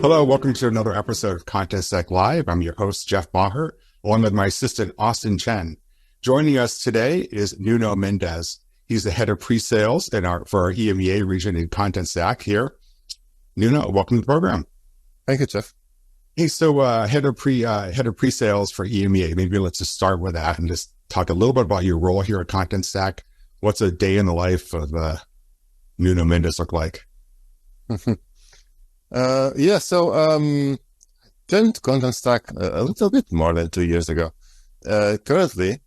Hello, welcome to another episode of Contentstack Live. I'm your host, Jeff Maher, along with my assistant, Austin Chen. Joining us today is Nuno Mendez. He's the head of pre-sales for our EMEA region in Contentstack here. Nuno, welcome to the program. Thank you, Jeff. Hey, so head of pre-sales for EMEA. Maybe let's just start with that and just talk a little bit about your role here at Contentstack. What's a day in the life of Nuno Mendez look like? Joined Contentstack a little bit more than 2 years ago. Currently,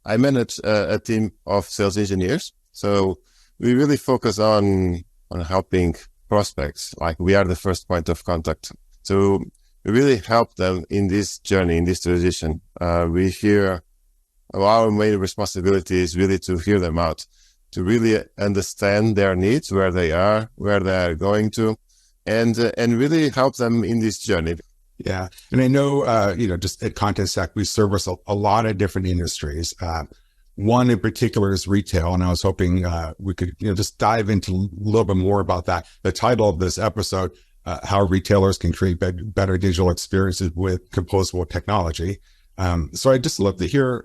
I manage a team of sales engineers. So we really focus on helping prospects. Like, we are the first point of contact. So we really help them in this journey, in this transition. Our main responsibility is really to hear them out, to really understand their needs, where they are going to, and really help them in this journey. Yeah. And I know, just at Contentstack, we service a lot of different industries. One in particular is retail. And I was hoping we could, just dive into a little bit more about that. The title of this episode, how retailers can create better digital experiences with composable technology. So I'd just love to hear,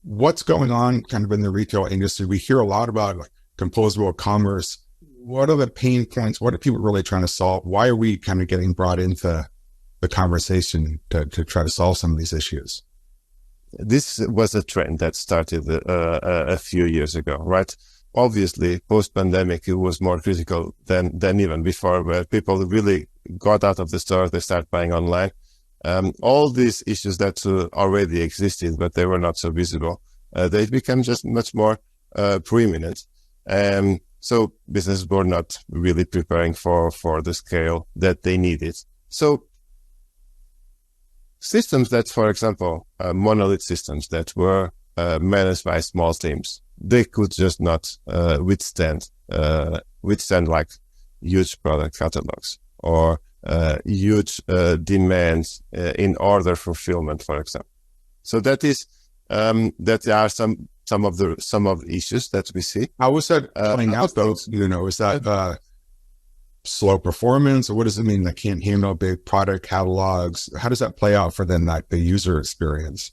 what's going on kind of in the retail industry. We hear a lot about composable commerce. What are the pain points? What are people really trying to solve? Why are we kind of getting brought into the conversation to try to solve some of these issues? This was a trend that started a few years ago, right? Obviously, post-pandemic, it was more critical than even before, where people really got out of the store, they start buying online. All these issues that already existed, but they were not so visible, they became just much more preeminent. So businesses were not really preparing for the scale that they needed. So systems that, for example, monolith systems that were managed by small teams, they could just not withstand like huge product catalogs or huge demands in order fulfillment, for example. So that are some of the issues that we see. How is that playing out, though? Is that slow performance, or what does it mean that can't handle big product catalogs? How does that play out for then the user experience?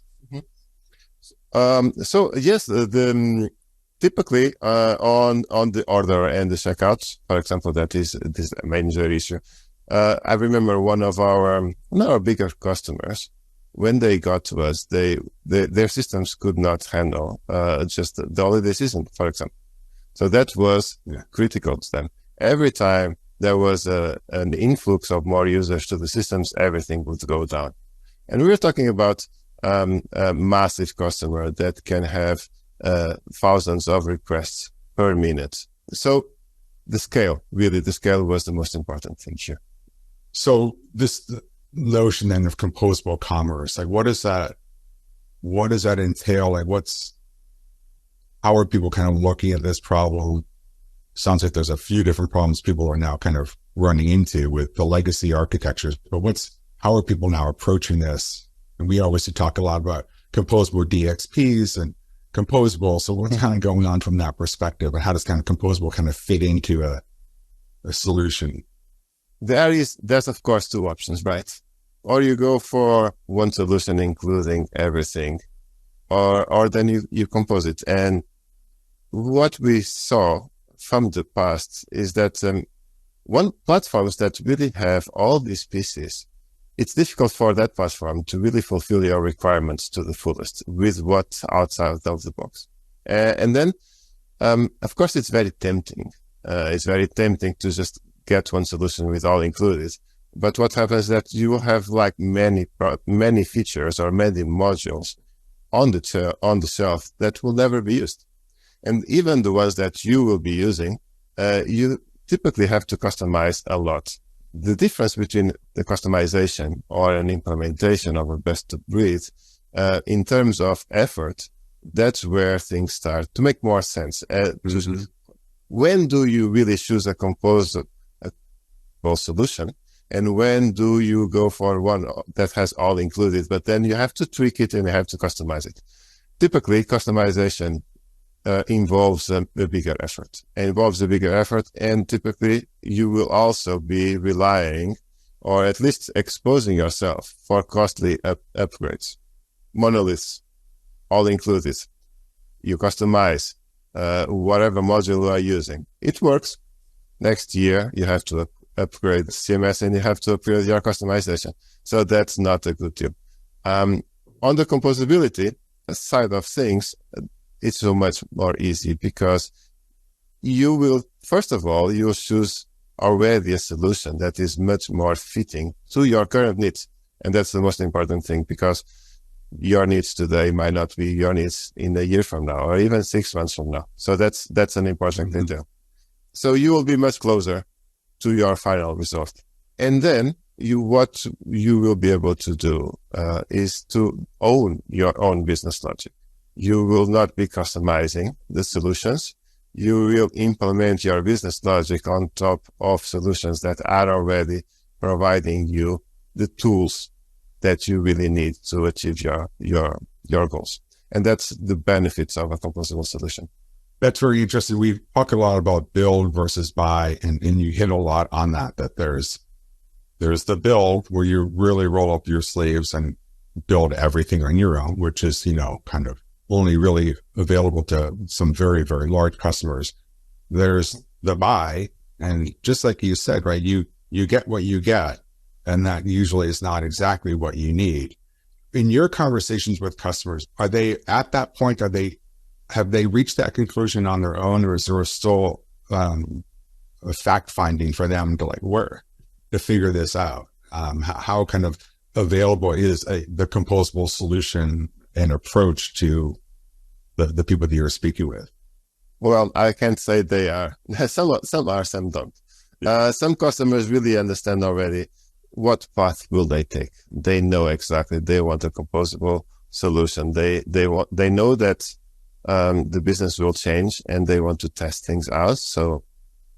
So yes, typically on the order and the checkout, for example, that is this major issue. I remember one of our bigger customers, when they got to us, their systems could not handle just the holiday season, for example. So that was critical to them. Every time there was an influx of more users to the systems, everything would go down. And we're talking about a massive customer that can have thousands of requests per minute. So the scale was the most important thing here. So this notion then of composable commerce, like what does that entail? Like how are people kind of looking at this problem? Sounds like there's a few different problems people are now kind of running into with the legacy architectures, but how are people now approaching this? And we always talk a lot about composable DXPs and composable. So what's kind of going on from that perspective, and how does kind of composable kind of fit into a solution? There's of course two options, right? Or you go for one solution including everything, or then you compose it. And what we saw from the past is that one platforms that really have all these pieces, it's difficult for that platform to really fulfill your requirements to the fullest with what's outside of the box. And then, of course, it's very tempting. It's very tempting to just get one solution with all included. But what happens is that you will have like many features or many modules on the shelf that will never be used. And even the ones that you will be using, you typically have to customize a lot. The difference between the customization or an implementation of a best of breed, in terms of effort, that's where things start to make more sense. When do you really choose a composable solution? And when do you go for one that has all included, but then you have to tweak it and you have to customize it? Typically, customization involves a bigger effort. And typically you will also be relying or at least exposing yourself for costly upgrades. Monoliths, all included. You customize whatever module you are using. It works. Next year, you have to upgrade CMS and you have to upgrade your customization. So that's not a good deal. On the composability side of things, it's so much more easy because you will, first of all, you'll choose already a solution that is much more fitting to your current needs. And that's the most important thing, because your needs today might not be your needs in a year from now, or even 6 months from now. So that's an important thing too. So you will be much closer to your final result. And then what you will be able to do is to own your own business logic. You will not be customizing the solutions. You will implement your business logic on top of solutions that are already providing you the tools that you really need to achieve your goals. And that's the benefits of a composable solution. That's very interesting. We talk a lot about build versus buy, and you hit a lot on that there's the build where you really roll up your sleeves and build everything on your own, which is, kind of only really available to some very, very large customers. There's the buy, and just like you said, right, you get what you get, and that usually is not exactly what you need. In your conversations with customers, are they at that point, have they reached that conclusion on their own, or is there still a fact finding for them to figure this out? How kind of available is the composable solution and approach to the people that you're speaking with? Well, I can't say they are. Some are, some don't. Some customers really understand already what path will they take. They know exactly they want a composable solution. They know that the business will change and they want to test things out. So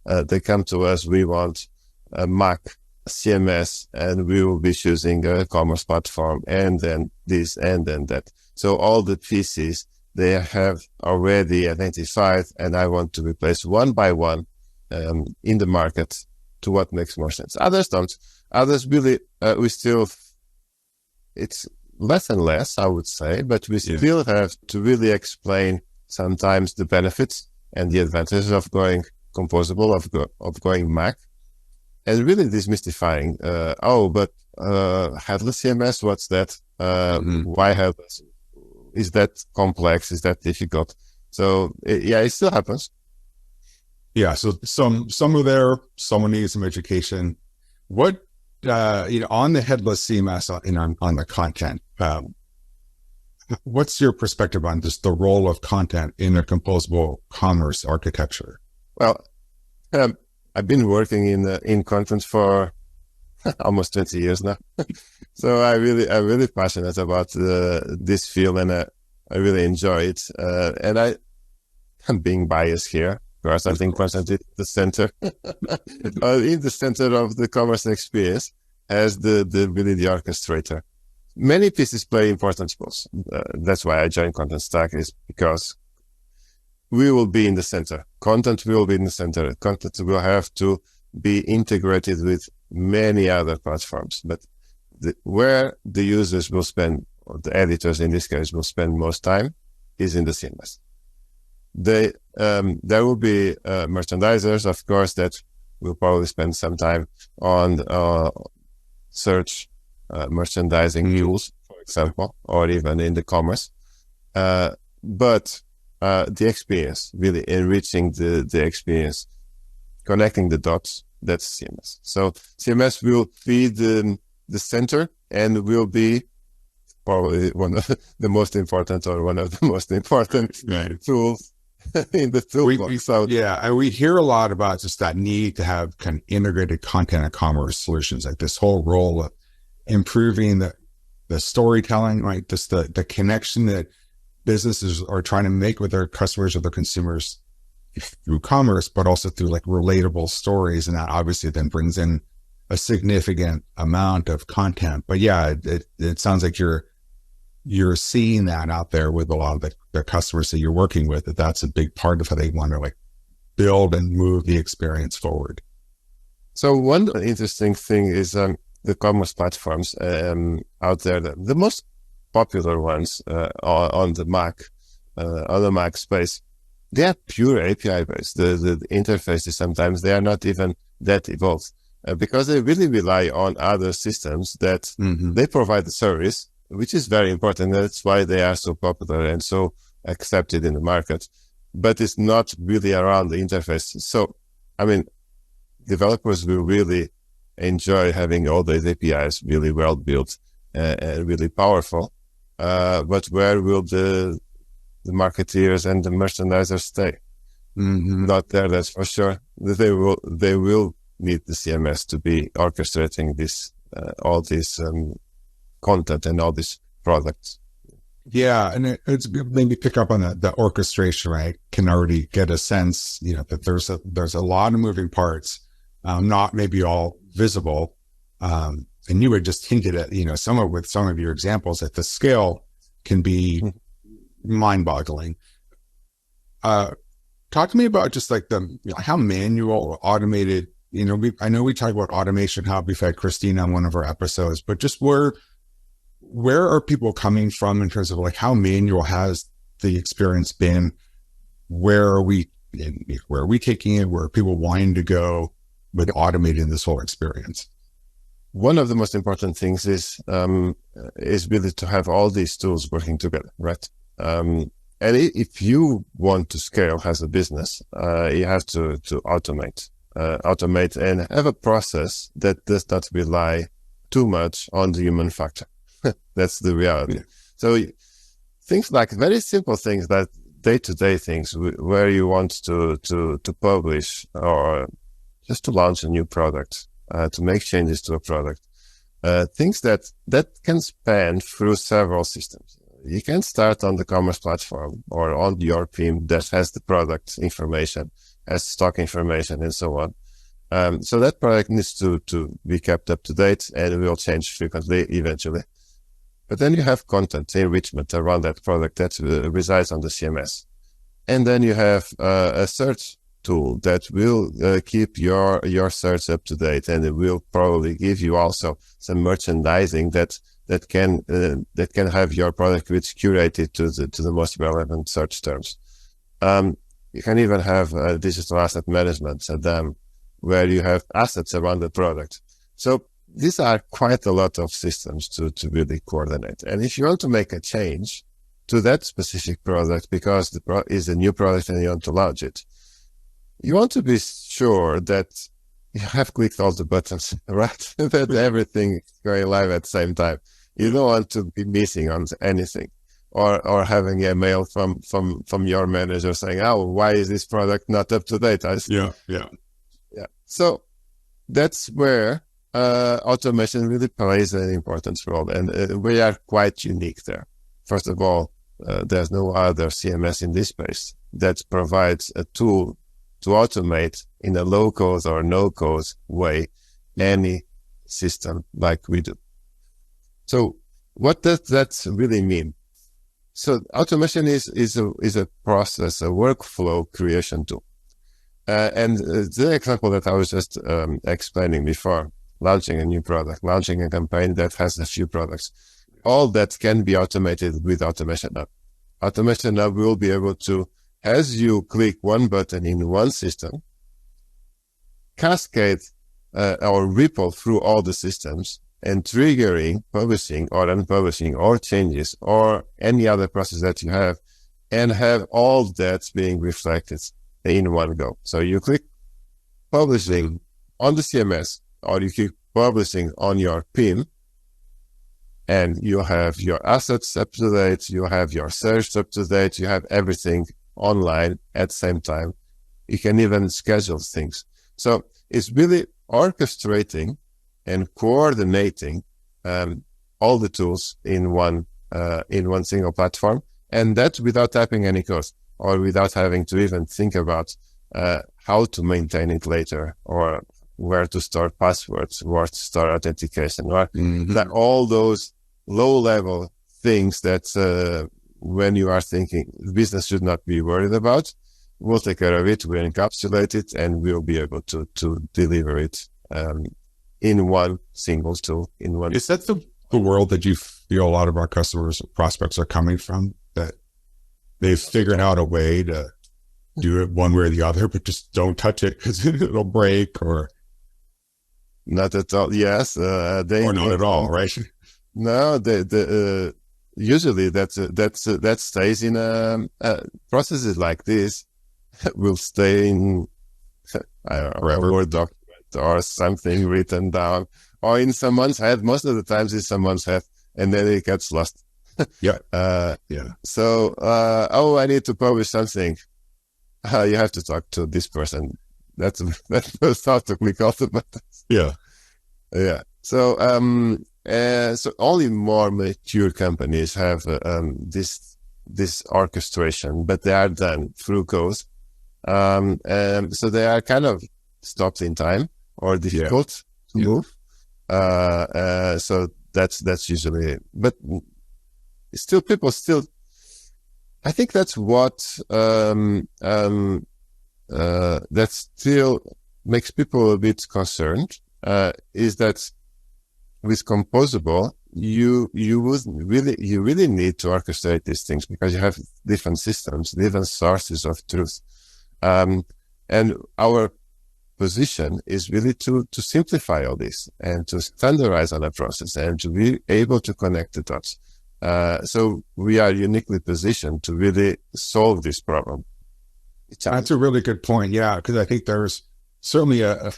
they come to us. We want a MACH CMS, and we will be choosing a commerce platform, and then this, and then that. So all the pieces they have already identified, and I want to replace one by one in the market to what makes more sense. Others don't. Others really, it's less and less, I would say, but we still have to really explain sometimes the benefits and the advantages of going composable, of going MACH, and really demystifying, but headless CMS, what's that? Why headless? Is that complex? Is that difficult? So it still happens. Yeah. So some are there, someone needs some education. What, on the headless CMS on the content, what's your perspective on just the role of content in a composable commerce architecture? Well, I've been working in content for almost 20 years now. So I'm really passionate about this field, and I really enjoy it. And I'm being biased here, because I think content is the center, in the center of the commerce experience, as the orchestrator. Many pieces play important roles. That's why I joined Contentstack, is because we will be in the center. Content will be in the center. Content will have to be integrated with many other platforms. But where the users will spend, or the editors in this case, will spend most time, is in the CMS. There will be merchandisers, of course, that will probably spend some time on search merchandising tools, for example, or even in the commerce. But the experience, really enriching the experience, connecting the dots, that's CMS. So CMS will be the center, and will be probably one of the most important, or one of the most important tools in the toolbox. And we hear a lot about just that need to have kind of integrated content and commerce solutions, like this whole role of improving the storytelling, right? Just the connection that businesses are trying to make with their customers or their consumers through commerce, but also through relatable stories. And that obviously then brings in a significant amount of content. But it sounds like you're seeing that out there with a lot of the customers that you're working with, that's a big part of how they want to build and move the experience forward. So one interesting thing is, the commerce platforms out there, the most popular ones on the Mac space, they are pure API based. The interfaces sometimes they are not even that evolved because they really rely on other systems that they provide the service, which is very important. That's why they are so popular and so accepted in the market. But it's not really around the interface. So, I mean, developers will really enjoy having all these APIs really well built and really powerful. But where will the marketeers and the merchandisers stay? Not there, that's for sure. They will need the CMS to be orchestrating this, all this content and all these products. Yeah, and it's maybe pick up on the orchestration, right? Can already get a sense, that there's a lot of moving parts, not maybe all visible. And you were just hinted at, some of your examples that the scale can be mind-boggling. Talk to me about just like how manual or automated, I know we talk about Automation Hub. We've had Christina on one of our episodes, but just where are people coming from in terms of like how manual has the experience been? Where are we taking it? Where are people wanting to go with automating this whole experience? One of the most important things is really to have all these tools working together, right? And if you want to scale as a business, you have to automate and have a process that does not rely too much on the human factor. That's the reality. Yeah. So things like very simple things, that day-to-day things where you want to publish or just to launch a new product, to make changes to a product, things that can span through several systems. You can start on the commerce platform or on your PIM that has the product information, has stock information, and so on. So that product needs to be kept up to date and will change frequently eventually. But then you have content enrichment around that product that resides on the CMS. And then you have a search tool that will keep your search up to date, and it will probably give you also some merchandising that can have your product which curated to the most relevant search terms. You can even have digital asset management, where you have assets around the product. So these are quite a lot of systems to really coordinate. And if you want to make a change to that specific product because is a new product and you want to launch it, you want to be sure that you have clicked all the buttons, right? That everything is going live at the same time. You don't want to be missing on anything or having a mail from your manager saying, "Oh, why is this product not up to date?" Yeah. So that's where automation really plays an important role, and we are quite unique there. First of all, there's no other CMS in this space that provides a tool to automate in a low-code or no-code way any system like we do. So what does that really mean? So automation is a process, a workflow creation tool. And the example that I was just explaining before, launching a new product, launching a campaign that has a few products, all that can be automated with Automation Hub. Automation Hub will be able to, as you click one button in one system, cascade or ripple through all the systems and triggering publishing or unpublishing or changes or any other process that you have, and have all that being reflected in one go. So you click publishing on the CMS, or you click publishing on your PIM, and you have your assets up to date, you have your search up to date, you have everything online at the same time. You can even schedule things. So it's really orchestrating and coordinating all the tools in one single platform, and that without typing any code or without having to even think about how to maintain it later, or where to store passwords, where to store authentication, or that all those low-level things that when you are thinking business should not be worried about, we'll take care of it, we'll encapsulate it, and we'll be able to deliver it in one single tool, in one. Is that the world that you feel a lot of our customers or prospects are coming from, that they've figured out a way to do it one way or the other, but just don't touch it because it'll break, or not at all. Yes. or not at all, right? No, usually that stays in, processes like this will stay in, I don't know, a Word document or something written down, or in someone's head. Most of the times it's someone's head, and then it gets lost. Yeah. So, I need to publish something. You have to talk to this person. That's how to click all the buttons. Yeah. Yeah. So, so only more mature companies have this orchestration, but they are done through code. So they are kind of stopped in time or difficult to move. So that's usually, but still people still, I think that's what, that still makes people a bit concerned, is that with Composable, you really need to orchestrate these things because you have different systems, different sources of truth. And our position is really to simplify all this and to standardize on a process and to be able to connect the dots. So we are uniquely positioned to really solve this problem. That's a really good point. Yeah, because I think there's certainly an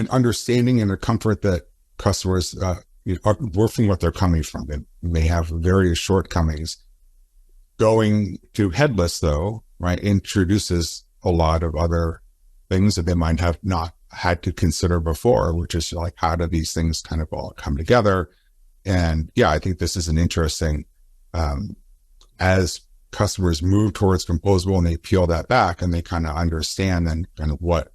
understanding and a comfort that customers are working what they're coming from. They may have various shortcomings. Going to headless, though, right, introduces a lot of other things that they might have not had to consider before, which is like, how do these things kind of all come together? And yeah, I think this is an interesting, as customers move towards Composable and they peel that back and they kind of understand and kind of what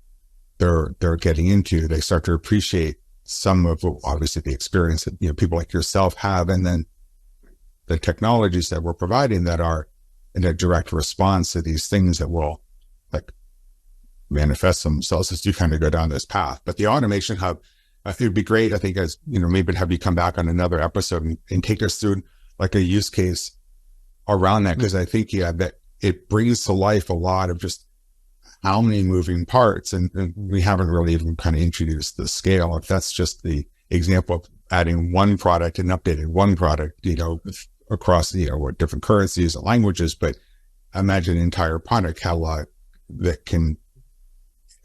they're getting into, they start to appreciate some of obviously the experience that, people like yourself have, and then the technologies that we're providing that are in a direct response to these things that will like manifest themselves as you kind of go down this path. But the Automation Hub, it would be great, I think, as maybe have you come back on another episode and take us through like a use case around that, because I think that it brings to life a lot of just how many moving parts, and we haven't really even kind of introduced the scale. If that's just the example of adding one product and updating one product, across what different currencies and languages, but imagine an entire product catalog that can,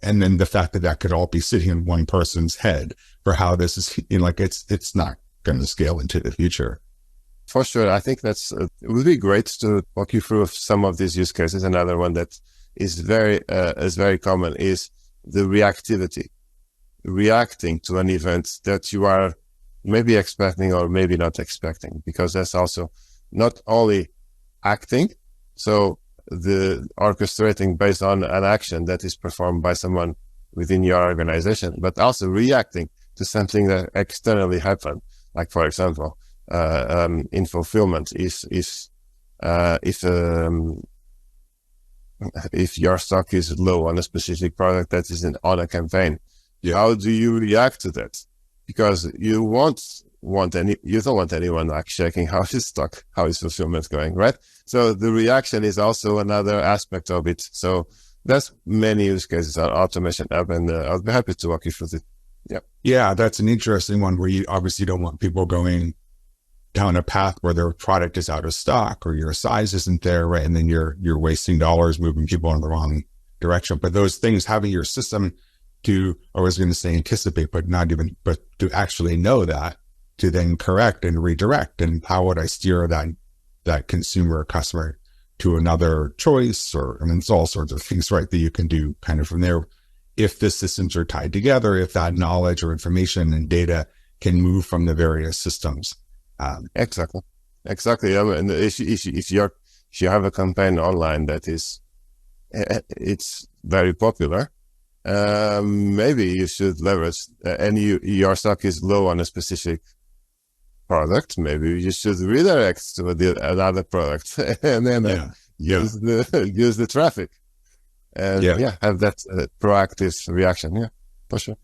and then the fact that could all be sitting in one person's head for how this is, it's not going to scale into the future. For sure. I think it would be great to walk you through some of these use cases. Another one that is very common is the reactivity, reacting to an event that you are maybe expecting or maybe not expecting, because that's also not only acting. So the orchestrating based on an action that is performed by someone within your organization, but also reacting to something that externally happened. Like, for example, in fulfillment, if your stock is low on a specific product that is on a campaign, how do you react to that? Because you don't want anyone like checking how his stock, how his fulfillment going, right? So the reaction is also another aspect of it. So that's many use cases on Automation Hub, and I'll be happy to walk you through it. Yeah, that's an interesting one where you obviously don't want people going down a path where their product is out of stock or your size isn't there, right? And then you're wasting dollars moving people in the wrong direction. But those things, having your system to, I was going to say anticipate, but to actually know that, to then correct and redirect. And how would I steer that consumer or customer to another choice? Or, it's all sorts of things, right, that you can do kind of from there. If the systems are tied together, if that knowledge or information and data can move from the various systems. Exactly. And if you have a campaign online that it's very popular, maybe you should leverage, and your stock is low on a specific product, maybe you should redirect to another product and then use the traffic and have that proactive reaction. Yeah, for sure.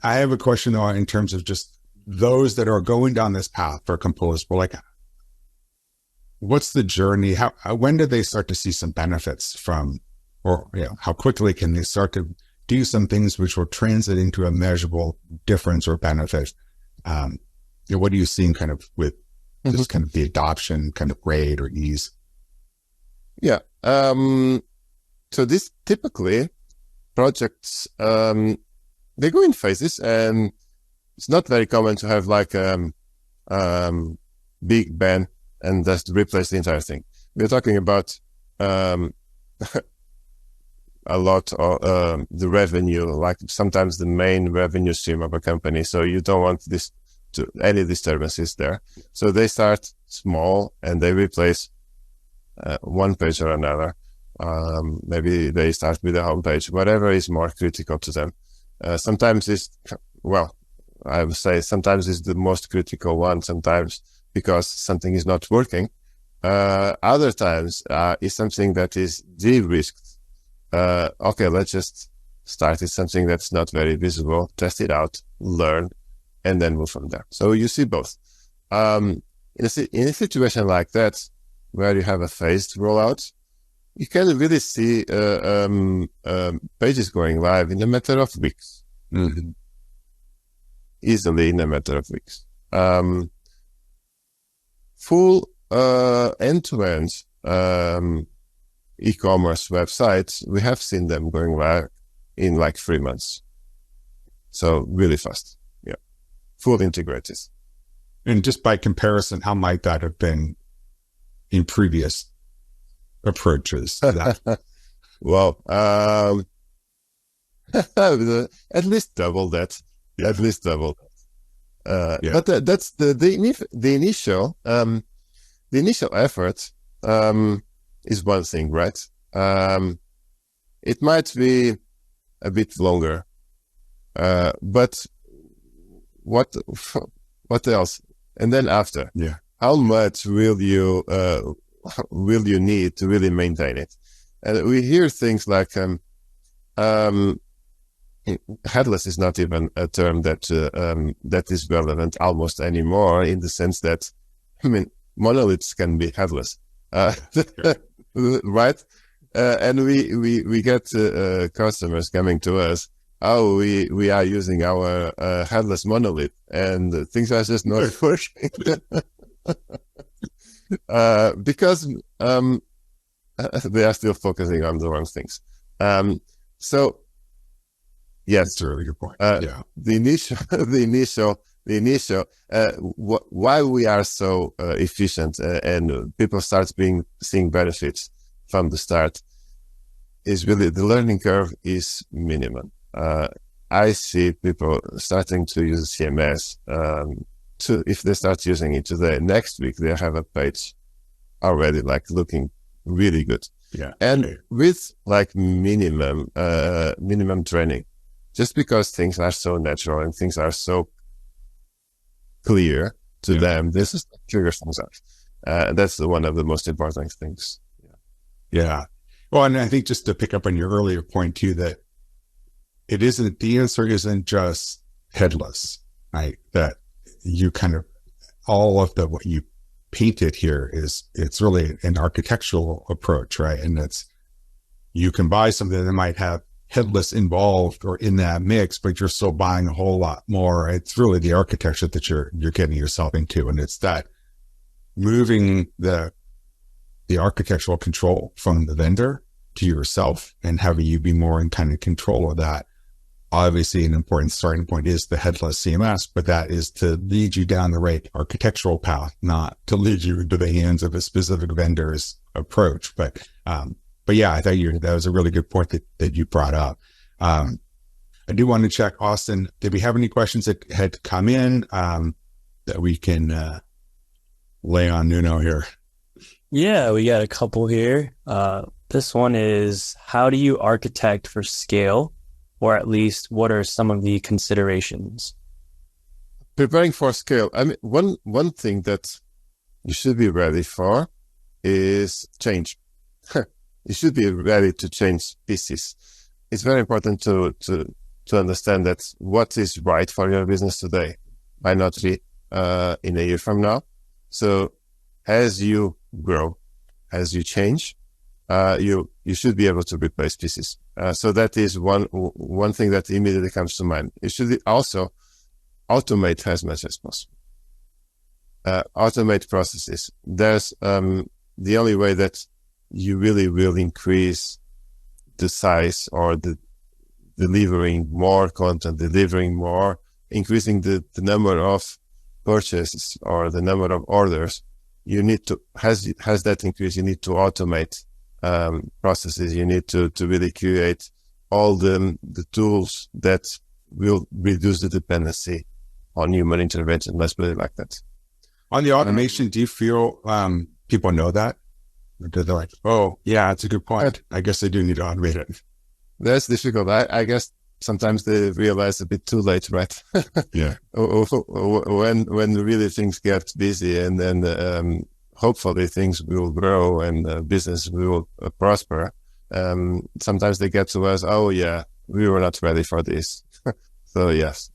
I have a question though, in terms of just those that are going down this path for Composable, like what's the journey? When do they start to see some benefits from, or how quickly can they start to do some things which will translate into a measurable difference or benefit? What are you seeing kind of with just kind of the adoption kind of rate or ease? Yeah. So this typically projects, they go in phases, and it's not very common to have like big bang and just replace the entire thing. We're talking about a lot of the revenue, like sometimes the main revenue stream of a company. So you don't want this to any disturbances there. So they start small and they replace one page or another. Maybe they start with a homepage, whatever is more critical to them. Sometimes I would say sometimes it's the most critical one, sometimes because something is not working. Other times is something that is de-risked. Okay, let's just start with something that's not very visible, test it out, learn, and then move from there. So you see both. In a situation like that, where you have a phased rollout, you can really see pages going live in a matter of weeks. Mm-hmm. Easily in a matter of weeks. Full end-to-end e-commerce websites, we have seen them going live in like 3 months. So really fast. Yeah. Full integrated. And just by comparison, how might that have been in previous approaches to that? Well, at least double that. Yeah. At least double that. But that's the initial effort is one thing, right? It might be a bit longer, but what else? And then after, how much will you need to really maintain it? And we hear things like headless is not even a term that is relevant almost anymore, in the sense that, monoliths can be headless, right? And we get customers coming to us. Oh, we are using our headless monolith, and things are just not working because they are still focusing on the wrong things. So. Yes, that's a really good point. The initial, why we are so efficient and people start seeing benefits from the start is really the learning curve is minimum. I see people starting to use CMS. If they start using it today, next week they have a page already like looking really good. Yeah, and with like minimum training. Just because things are so natural and things are so clear to them, this is figure things out. That's one of the most important things. Yeah. Well, and I think just to pick up on your earlier point too, that the answer isn't just headless, right? That you kind of, all of what you painted here it's really an architectural approach, right? And you can buy something that might have headless involved or in that mix, but you're still buying a whole lot more. It's really the architecture that you're getting yourself into. And it's that moving the architectural control from the vendor to yourself and having you be more in kind of control of that. Obviously, an important starting point is the headless CMS, but that is to lead you down the right architectural path, not to lead you into the hands of a specific vendor's approach. But yeah, I thought that was a really good point that you brought up. I do want to check, Austin, did we have any questions that had come in that we can lay on Nuno here? Yeah, we got a couple here. This one is, how do you architect for scale? Or at least, what are some of the considerations? Preparing for scale. I mean, one thing that you should be ready for is change. You should be ready to change pieces. It's very important to to understand that what is right for your business today might not be in a year from now. So as you grow, as you change, you should be able to replace pieces. So that is one thing that immediately comes to mind. You should also automate as much as possible. Automate processes. There's the only way that you really will increase the size or the delivering more content, delivering more, increasing the number of purchases or the number of orders. You need to, has that increase, you need to automate processes. You need to really create all the tools that will reduce the dependency on human intervention. Let's put it like that. On the automation, do you feel people know that? Or do they like, oh, yeah, that's a good point. I guess I do need to automate it. That's difficult. I guess sometimes they realize a bit too late, right? Yeah. When really things get busy and then hopefully things will grow and business will prosper. Sometimes they get to us, oh yeah, we were not ready for this. So yes.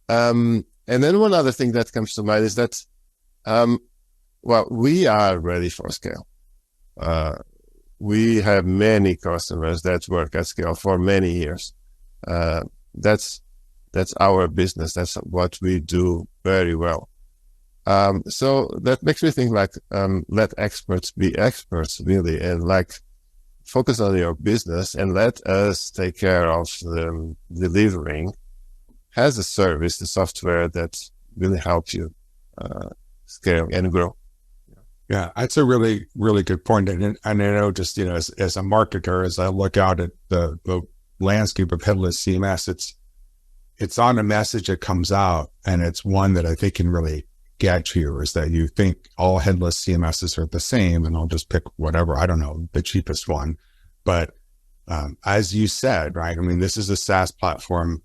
And then one other thing that comes to mind is that, well, we are ready for scale. We have many customers that work at scale for many years. That's our business. That's what we do very well. So that makes me think like, let experts be experts really, and like focus on your business and let us take care of the delivering as a service, the software that really helps you, scale and grow. Yeah, that's a really, really good point. And I know just, as a marketer, as I look out at the landscape of headless CMS, it's on a message that comes out, and it's one that I think can really get you, is that you think all headless CMSs are the same, and I'll just pick whatever, I don't know, the cheapest one. But as you said, right, I mean, this is a SaaS platform.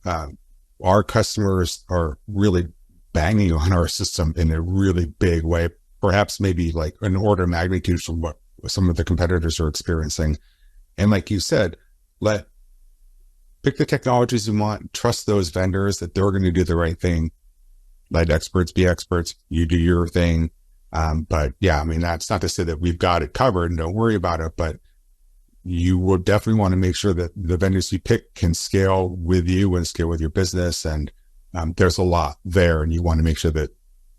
Our customers are really banging on our system in a really big way, perhaps maybe like an order of magnitude from what some of the competitors are experiencing. And like you said, pick the technologies you want, trust those vendors that they're going to do the right thing. Let experts be experts. You do your thing. But yeah, I mean, that's not to say that we've got it covered and don't worry about it, but you will definitely want to make sure that the vendors you pick can scale with you and scale with your business. And there's a lot there, and you want to make sure that,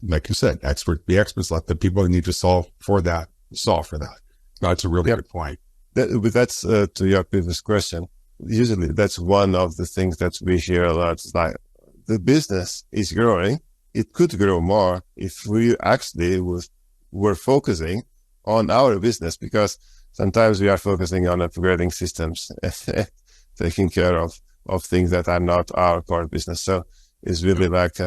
like you said, experts be experts. Let the people who need to solve for that. That's a really good point. That's to your previous question. Usually that's one of the things that we hear a lot. It's like the business is growing. It could grow more if we actually were focusing on our business, because sometimes we are focusing on upgrading systems, taking care of things that are not our core business. So it's really like,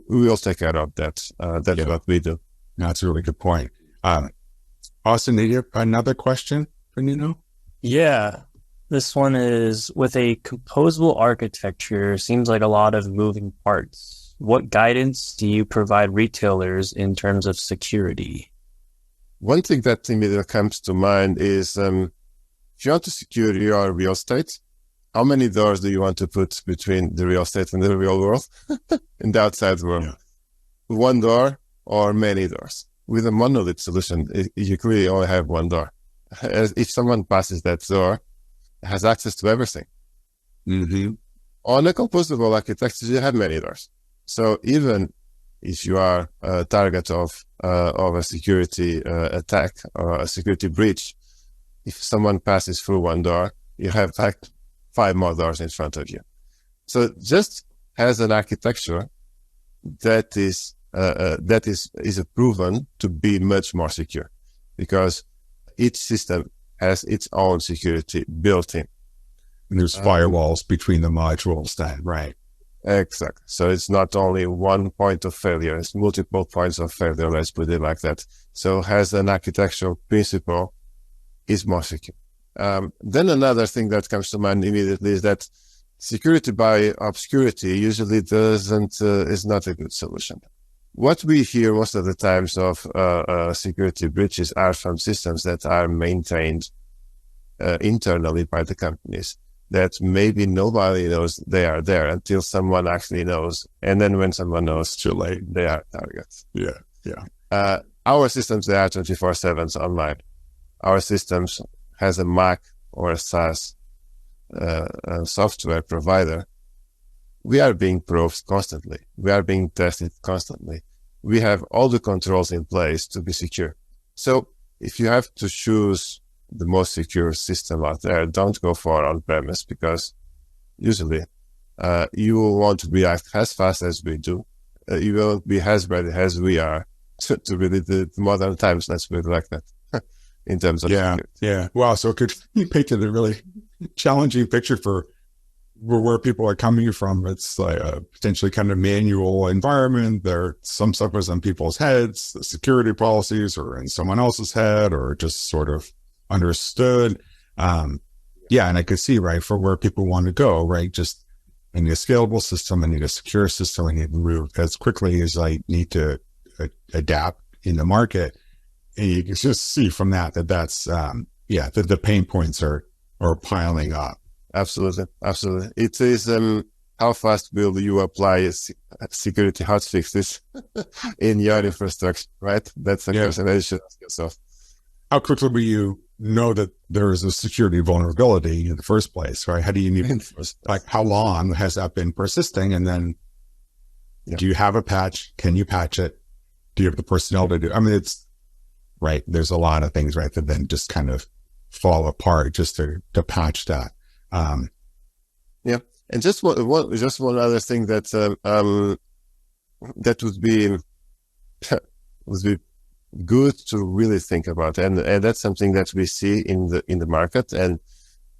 we will take care of that. That's what we do. That's a really good point. Austin, did you have another question for Nuno? Yeah. This one is, with a composable architecture, seems like a lot of moving parts. What guidance do you provide retailers in terms of security? One thing that immediately comes to mind is, if you want to secure your real estate, how many doors do you want to put between the real estate and the real world, in the outside world? Yeah. One door or many doors? With a monolith solution, you clearly only have one door. If someone passes that door, has access to everything. Mm-hmm. On a composable architecture, you have many doors. So even if you are a target of a security attack or a security breach, if someone passes through one door, you have like 5 more doors in front of you. So just as an architecture that is proven to be much more secure, because each system has its own security built in. And there's firewalls between the modules then, right? Exactly. So it's not only one point of failure, it's multiple points of failure, let's put it like that. So has an architectural principle, is more secure. Then another thing that comes to mind immediately is that security by obscurity usually is not a good solution. What we hear most of the times of security breaches are from systems that are maintained internally by the companies. that maybe nobody knows they are there until someone actually knows. And then when someone knows, Too late. they are targets. Yeah. Our systems, they are 24/7 online. Our systems has a MACH or a SaaS software provider. We are being probed constantly. We are being tested constantly. We have all the controls in place to be secure. So if you have to choose the most secure system out there, don't go for on-premise, because usually you will want to react as fast as we do. You won't be as ready as we are to really the modern times, let's put it like that, in terms of security. Yeah. Wow. So it could be painted a really challenging picture for where people are coming from. It's like a potentially kind of manual environment. There, some stuff is on people's heads. The security policies are in someone else's head, or just sort of understood. Yeah. And I could see, right, for where people want to go, right? Just, I need a scalable system. I need a secure system. I need to move as quickly as I need to adapt in the market. And you can just see from that's, that the pain points are piling up. Absolutely. It is, how fast will you apply security hotfixes in your infrastructure, right? That's a question that you should ask yourself. How quickly will you know that there is a security vulnerability in the first place, right? How do you need, like, how long has that been persisting? And then do you have a patch? Can you patch it? Do you have the personnel to do? I mean, it's right. There's a lot of things, right, that then just kind of fall apart just to patch that. And just one other thing that that would be good to really think about, and that's something that we see in the market, and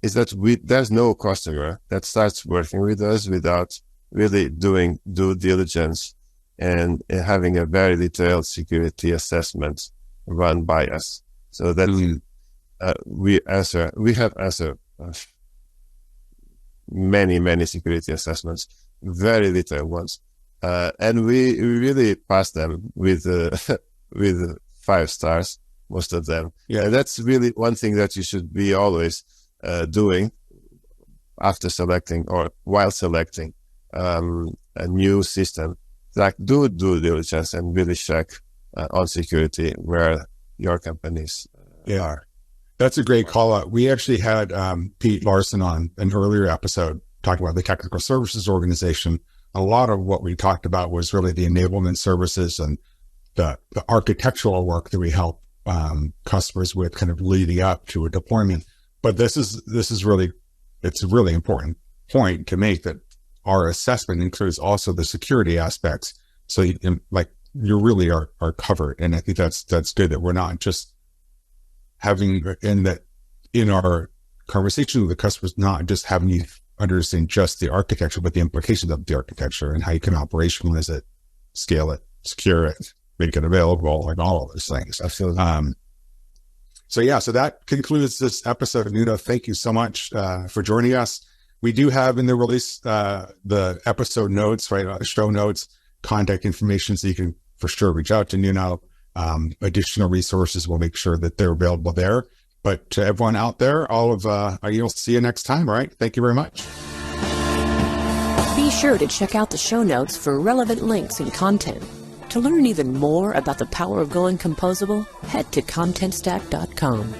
is that there's no customer that starts working with us without really doing due diligence and having a very detailed security assessment run by us, so that we have answered many security assessments, very detailed ones, and we really pass them with 5 stars, most of them. And that's really one thing that you should be always doing after selecting or while selecting a new system. Like, do due diligence and really check on security where your companies are. That's a great call out. We actually had Pete Larson on an earlier episode talking about the technical services organization. A lot of what we talked about was really the enablement services and the architectural work that we help customers with, kind of leading up to a deployment. But this is really, it's a really important point to make, that our assessment includes also the security aspects. So you really are covered. And I think that's good, that we're not just having in our conversation with the customers, not just having you understand just the architecture, but the implications of the architecture and how you can operationalize it, scale it, secure it, make it available, like all of those things. Absolutely. So that concludes this episode. Nuno, thank you so much for joining us. We do have in the release the episode notes, right? Show notes, contact information, so you can for sure reach out to Nuno. Additional resources, we'll make sure that they're available there. But to everyone out there, you'll see you next time, all right? Thank you very much. Be sure to check out the show notes for relevant links and content. To learn even more about the power of going composable, head to contentstack.com.